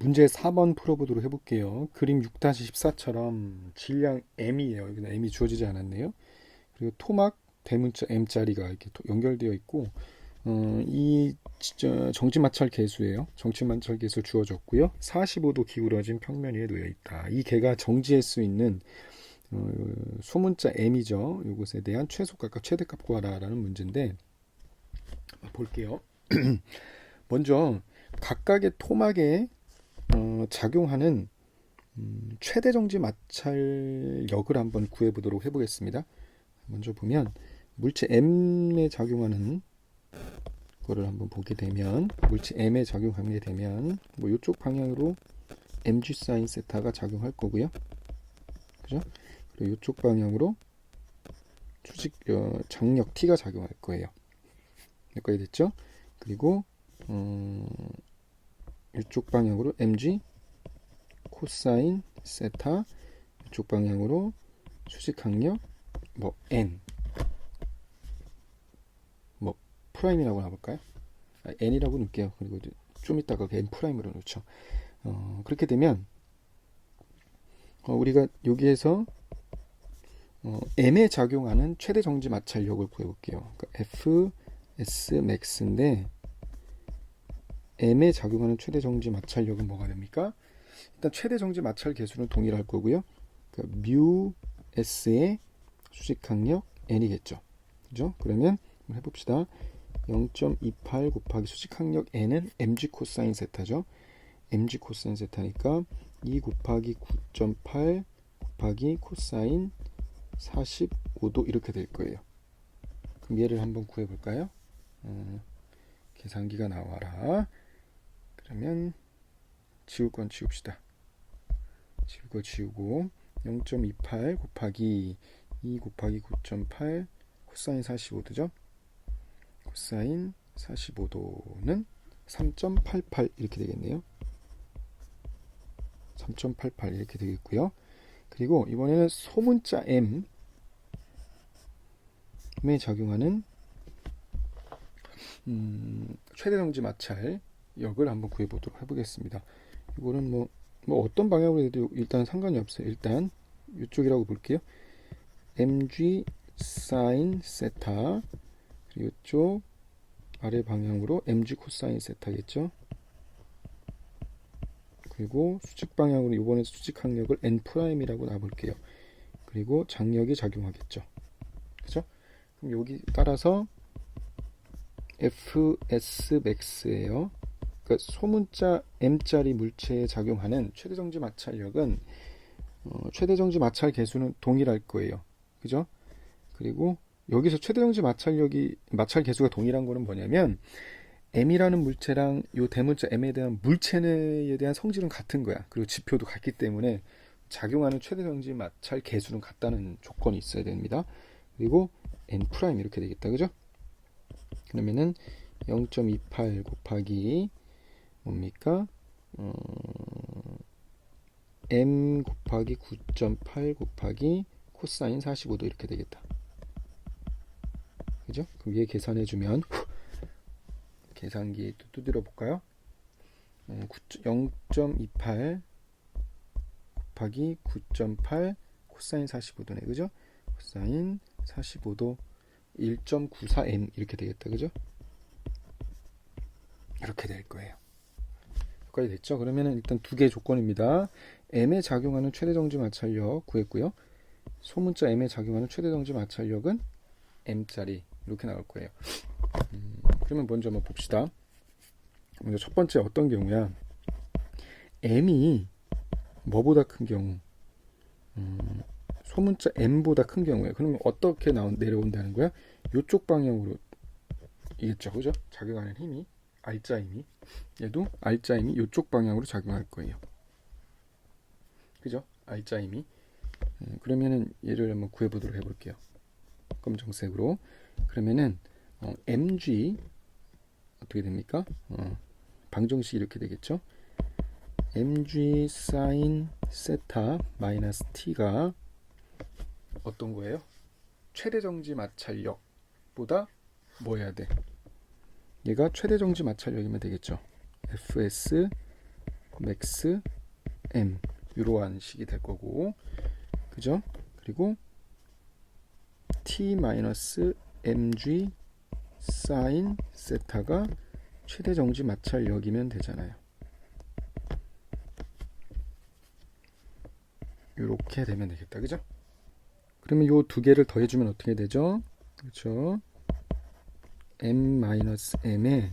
문제 4번 풀어보도록 해볼게요. 그림 6-14처럼 질량 m이에요. 여기는 m이 주어지지 않았네요. 그리고 토막 대문자 m자리가 이렇게 연결되어 있고, 이 정지 마찰 계수예요. 정지 마찰 계수 주어졌고요. 45도 기울어진 평면 위에 놓여 있다. 이 개가 정지할 수 있는 소문자 m이죠. 이것에 대한 최소값과 최대값 구하라라는 문제인데, 볼게요. 먼저 각각의 토막에 작용하는 최대 정지 마찰력을 한번 구해보도록 해보겠습니다. 먼저 보면 물체 M에 작용하는 거를 한번 보게 되면, 물체 M에 작용하게 되면 뭐 이쪽 방향으로 mg 사인 세타가 작용할 거고요. 그죠? 그리고 이쪽 방향으로 장력 T가 작용할 거예요. 여기까지 됐죠? 그리고 이쪽 방향으로 mg 코사인 세타, 이쪽 방향으로 수직항력 뭐 n 뭐 프라임이라고 해볼까요? n이라고 넣을게요. 그리고 좀 이따가 n 프라임으로 넣죠. 그렇게 되면 우리가 여기에서 m에 작용하는 최대 정지 마찰력을 구해볼게요. 그러니까 fs max인데 m에 작용하는 최대 정지 마찰력은 뭐가 됩니까? 일단 최대 정지 마찰 계수는 동일할 거고요. 그러니까 뮤 s의 수직항력 n이겠죠. 그죠? 그러면 한번 해봅시다. 0.28 곱하기 수직항력 n은 mg 코사인 세타죠. mg 코사인 세타니까 2 곱하기 9.8 곱하기 코사인 45도 이렇게 될 거예요. 그럼 얘를 한번 구해볼까요? 계산기가 나와라. 그러면 지울 건 지웁시다. 지울 거 지우고 0.28 곱하기 2 곱하기 9.8 코사인 45도죠. 코사인 45도는 3.88 이렇게 되겠네요. 3.88 이렇게 되겠고요. 그리고 이번에는 소문자 m에 작용하는 최대 정지 마찰 역을 한번 구해보도록 해보겠습니다. 이거는 뭐 어떤 방향으로 해도 일단 상관이 없어요. 일단 이쪽이라고 볼게요. mg 사인 세타, 그리고 이쪽 아래 방향으로 mg 코사인 세타겠죠. 그리고 수직 방향으로 이번에 수직 항력을 n 프라임이라고 놔볼게요. 그리고 장력이 작용하겠죠. 그죠? 그럼 여기 따라서 fs max예요. 그러니까 소문자 m짜리 물체에 작용하는 최대 정지 마찰력은 최대 정지 마찰 계수는 동일할 거예요. 그죠? 그리고 여기서 최대 정지 마찰 계수가 동일한 거는 뭐냐면 m이라는 물체랑 요 대문자 m에 대한 물체에 대한 성질은 같은 거야. 그리고 지표도 같기 때문에 작용하는 최대 정지 마찰 계수는 같다는 조건이 있어야 됩니다. 그리고 n 프라임 이렇게 되겠다. 그죠? 그러면은 0.28 곱하기 뭡니까? m 곱하기 9.8 곱하기 코사인 45도 이렇게 되겠다. 그죠? 그럼 얘 계산해주면 계산기 두드려 볼까요? 0.28 곱하기 9.8 코사인 45도네. 그죠? 코사인 45도 1.94m 이렇게 되겠다. 그죠? 이렇게 될 거예요. 여기까지 됐죠? 그러면 일단 두 개의 조건입니다. m에 작용하는 최대 정지 마찰력 구했고요. 소문자 m에 작용하는 최대 정지 마찰력은 m짜리 이렇게 나올 거예요. 그러면 먼저 한번 봅시다. 먼저 첫 번째 어떤 경우야? m이 뭐보다 큰 경우? 소문자 m보다 큰 경우에 그러면 어떻게 내려온다는 거야? 이쪽 방향으로 이겠죠, 그죠? 작용하는 힘이 R자 힘이, 얘도 R자 힘이 이쪽 방향으로 작용할 거예요. 그죠? R자 힘이. 그러면은 얘를 한번 구해보도록 해볼게요. 검정색으로. 그러면은 mg 어떻게 됩니까? 방정식 이렇게 되겠죠? mg 사인 세타 마이너스 t가 어떤 거예요? 최대 정지 마찰력보다 뭐 해야 돼? 얘가 최대 정지 마찰력이면 되겠죠. fs 맥스 m 이러한 식이 될 거고, 그죠? 그리고 t-mg 사인 세타가 최대 정지 마찰력이면 되잖아요. 이렇게 되면 되겠다, 그죠? 그러면 요 두 개를 더해주면 어떻게 되죠? 그렇죠? m-m의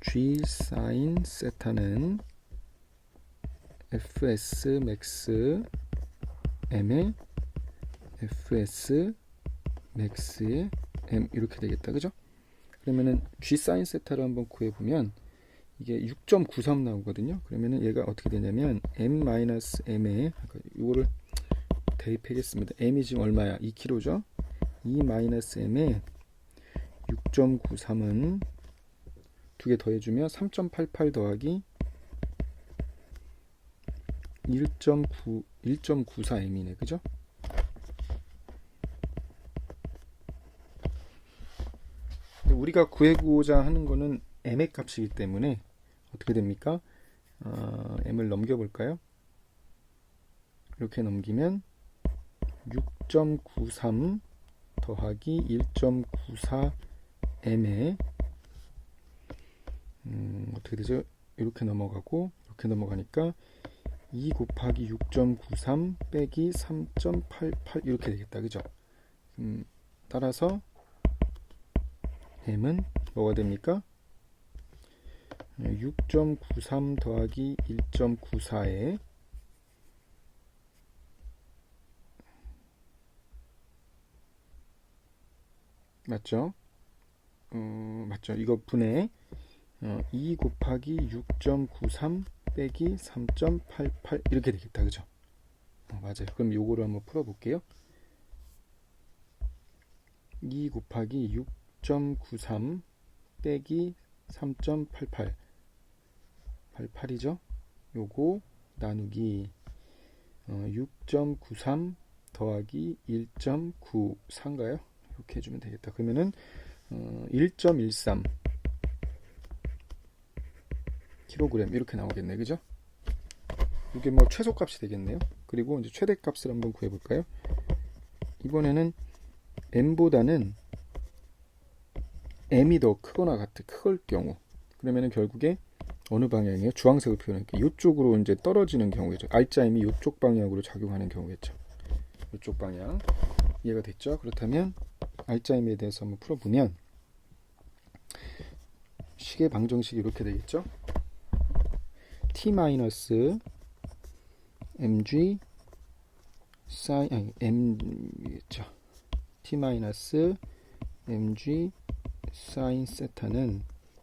g 사인 세타는 fs max m의 fs max의 m 이렇게 되겠다, 그죠? 그러면은 g 사인 세타를 한번 구해보면 이게 6.93 나오거든요. 그러면은 얘가 어떻게 되냐면 m-m에 이거를 대입하겠습니다. m이 지금 얼마야? 2kg죠. 2-m에 6.93은 두 개 더해주면 3.88 더하기 1.94m이네, 그죠? 우리가 구해보고자 하는 거는 m의 값이기 때문에 어떻게 됩니까? m을 넘겨볼까요? 이렇게 넘기면 6.93 더하기 1.94m에 어떻게 되죠? 이렇게 넘어가고 이렇게 넘어가니까 2 곱하기 6.93 빼기 3.88 이렇게 되겠다, 그죠? 따라서 m은 뭐가 됩니까? 6.93 더하기 1.94에 맞죠? 맞죠? 이거 분의 2 곱하기 6.93 빼기 3.88 이렇게 되겠다, 그죠? 맞아요. 그럼 요거를 한번 풀어볼게요. 2 곱하기 6.93 빼기 3.88 88이죠? 요거 나누기 6.93 더하기 1.94인가요? 이렇게 해주면 되겠다. 그러면은 1.13 kg 이렇게 나오겠네, 그죠? 이게 뭐 최소값이 되겠네요. 그리고 이제 최대값을 한번 구해볼까요? 이번에는 m보다는 m이 더 크거나 클 경우, 그러면은 결국에 어느 방향이에요? 주황색을 표현할게요. 이쪽으로 이제 떨어지는 경우겠죠. R자임이 이쪽 방향으로 작용하는 경우겠죠. 이쪽 방향 이해가 됐죠? 그렇다면 R자임에 대해서 한번 풀어보면 식의 방정식이 이렇게 되겠죠. t-mg 사인 m겠죠. t-mg 사인 세타는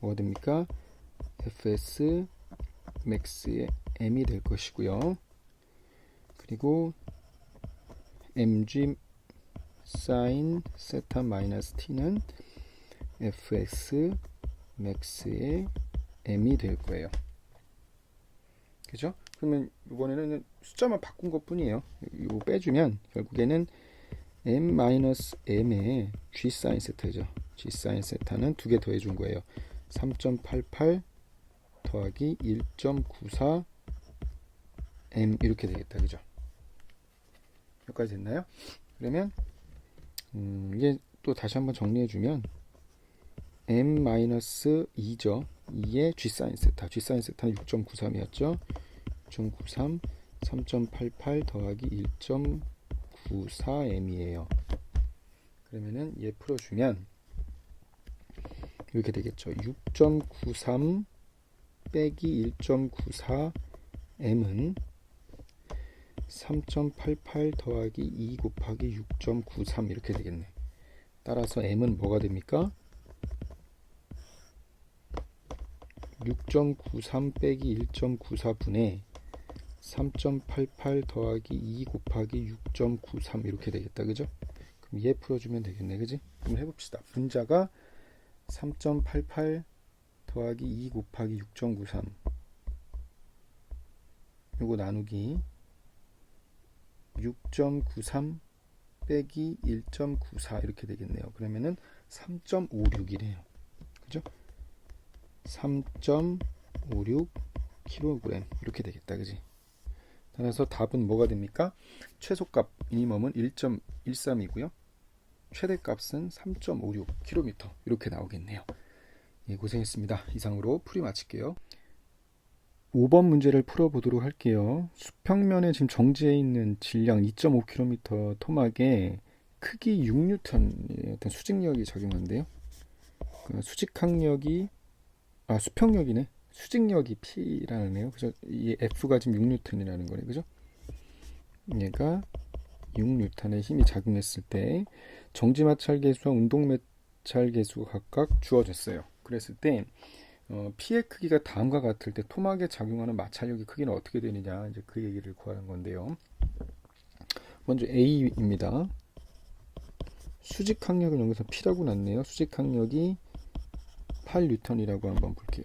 뭐가 됩니까? fs max의 m이 될 것이고요. 그리고 mg 사인 세타 마이너스 t는 fs max의 m이 될 거예요. 그죠? 그러면 이번에는 숫자만 바꾼 것 뿐이에요. 이거 빼주면 결국에는 m-m의 g 사인 세타죠. g 사인 세타는 두 개 더해 준 거예요. 3.88 더하기 1.94 m 이렇게 되겠다, 그죠? 여기까지 됐나요? 그러면 이게 또 다시 한번 정리해 주면 m-2죠. 2의 g 사인 세타, g 사인 세타는 6.93이었죠. 6.93 3.88 더하기 1.94m이에요. 그러면은 얘 풀어주면 이렇게 되겠죠. 6.93 빼기 1.94m은 3.88 더하기 2 곱하기 6.93 이렇게 되겠네. 따라서 m은 뭐가 됩니까? 6.93 빼기 1.94분의 3.88 더하기 2 곱하기 6.93 이렇게 되겠다, 그죠? 그럼 얘 풀어주면 되겠네, 그지? 그럼 해봅시다. 분자가 3.88 더하기 2 곱하기 6.93 요거 나누기 6.93 빼기 1.94 이렇게 되겠네요. 그러면은 3.56이래요. 그죠? 3.56 kg 이렇게 되겠다. 그지? 따라서 답은 뭐가 됩니까? 최소값 미니멈은 1.13이고요. 최대값은 3.56km 이렇게 나오겠네요. 예, 고생했습니다. 이상으로 풀이 마칠게요. 5번 문제를 풀어보도록 할게요. 수평면에 지금 정지해 있는 질량 2.5km 토막에 크기 6N의 어떤 수직력이 작용한대요. 수직항력이 수평력이네. 수직력이 P라는 애요. 그죠? 이 F가 지금 6N이라는 거네. 그죠? 얘가 6N의 힘이 작용했을 때 정지 마찰 계수와 운동 마찰 계수가 각각 주어졌어요. 그랬을 때 P의 크기가 다음과 같을 때 토막에 작용하는 마찰력의 크기는 어떻게 되느냐, 이제 그 얘기를 구하는 건데요. 먼저 A입니다. 수직 항력은 여기서 P라고 났네요. 수직 항력이 8N이라고 한번 볼게요.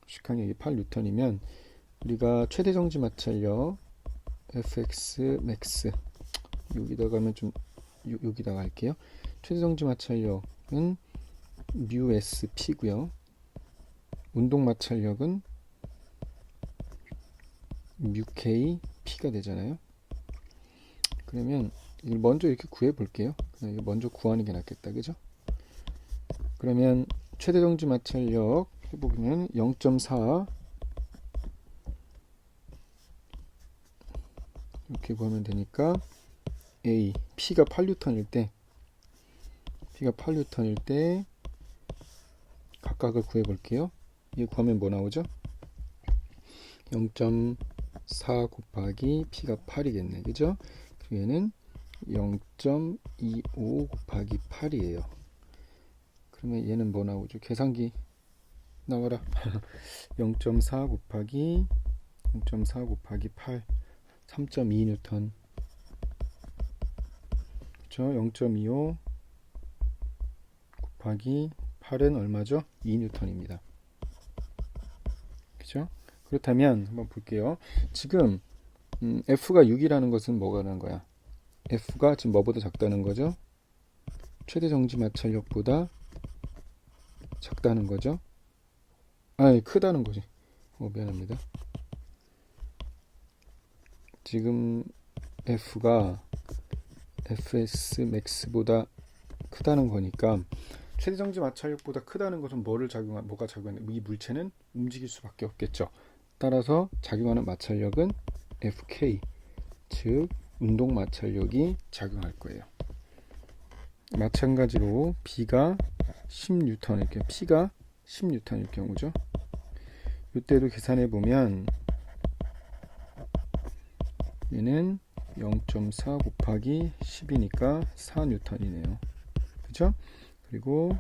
수직 항력이 8N이면 우리가 최대 정지 마찰력 Fx max 여기다가 하면 좀 여기다가 할게요. 최대 정지 마찰력은 mu s P고요. 운동 마찰력은 mu k P가 되잖아요. 그러면 이걸 먼저 이렇게 구해 볼게요. 이거 먼저 구하는 게 낫겠다. 그죠? 그러면 최대 정지 마찰력 해보면 0.4 이렇게 구하면 되니까 A P가 8N일 때 각각을 구해 볼게요. 이거 구하면 뭐 나오죠? 0.4 곱하기 P가 8이겠네. 그죠? 얘는 0.25 곱하기 8이에요. 그러면 얘는 뭐 나오죠? 계산기 나와라. 0.4 곱하기 8 3.2N. 그쵸? 0.25 곱하기 8은 얼마죠? 2N입니다. 그죠? 그렇다면 한번 볼게요. 지금 F가 6이라는 것은 뭐가 난 거야? F가 지금 뭐보다 작다는 거죠? 최대 정지 마찰력보다 작다는 거죠? 아니, 크다는 거지. 미안합니다. 지금 F가 Fs max보다 크다는 거니까 최대 정지 마찰력보다 크다는 것은 뭐가 작용하는? 이 물체는 움직일 수밖에 없겠죠. 따라서 작용하는 마찰력은 Fk, 즉 운동 마찰력이 작용할 거예요. 마찬가지로 B가 10N, P가 10N일 경우죠. 이때도 계산해 보면 얘는 0.4 곱하기 10이니까 4N이네요. 그죠? 그리고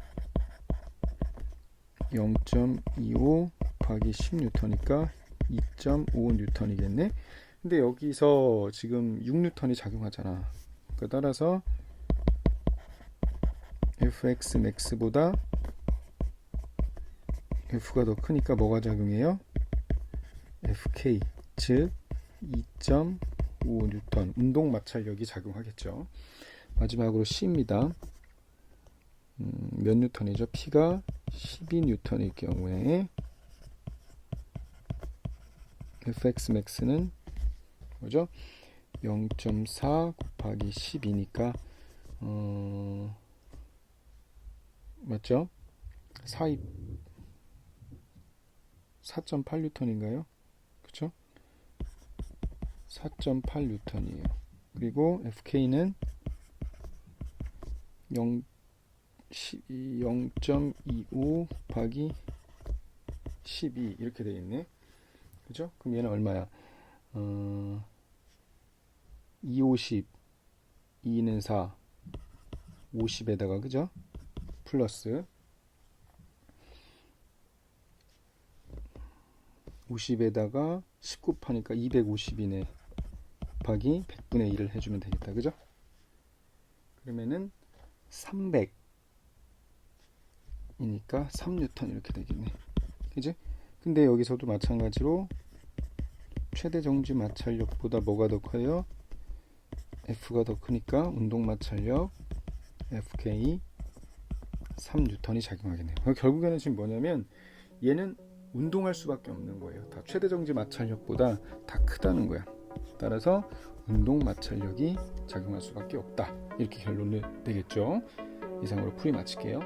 0.25 곱하기 10N이니까 2.5N이겠네. 근데 여기서 지금 6N이 작용하잖아. 그러니까 따라서 Fx max보다 F가 더 크니까 뭐가 작용해요? Fk, 즉 2.5N 운동 마찰력이 작용하겠죠. 마지막으로 C입니다. 몇 N이죠? P가 12N일 경우에 Fx max는 뭐죠? 0.4 곱하기 12니까 맞죠? 4.8N인가요? 그쵸? 4.8N이에요. 그리고 FK는 0.25 곱하기 12 이렇게 되겠네. 그죠? 그럼 얘는 얼마야? 250, 2는 4, 50에다가 그죠? 플러스 50에다가 10 곱하니까 250이네. 곱하기 100분의 1을 해주면 되겠다. 그죠? 그러면은 300이니까 3N 이렇게 되겠네. 그지? 근데 여기서도 마찬가지로 최대 정지 마찰력보다 뭐가 더 커요? F가 더 크니까 운동 마찰력 FK 3N이 작용하겠네요. 결국에는 지금 뭐냐면 얘는 운동할 수밖에 없는 거예요. 다 최대 정지 마찰력보다 다 크다는 거야. 따라서 운동 마찰력이 작용할 수밖에 없다. 이렇게 결론을 내겠죠. 이상으로 풀이 마칠게요.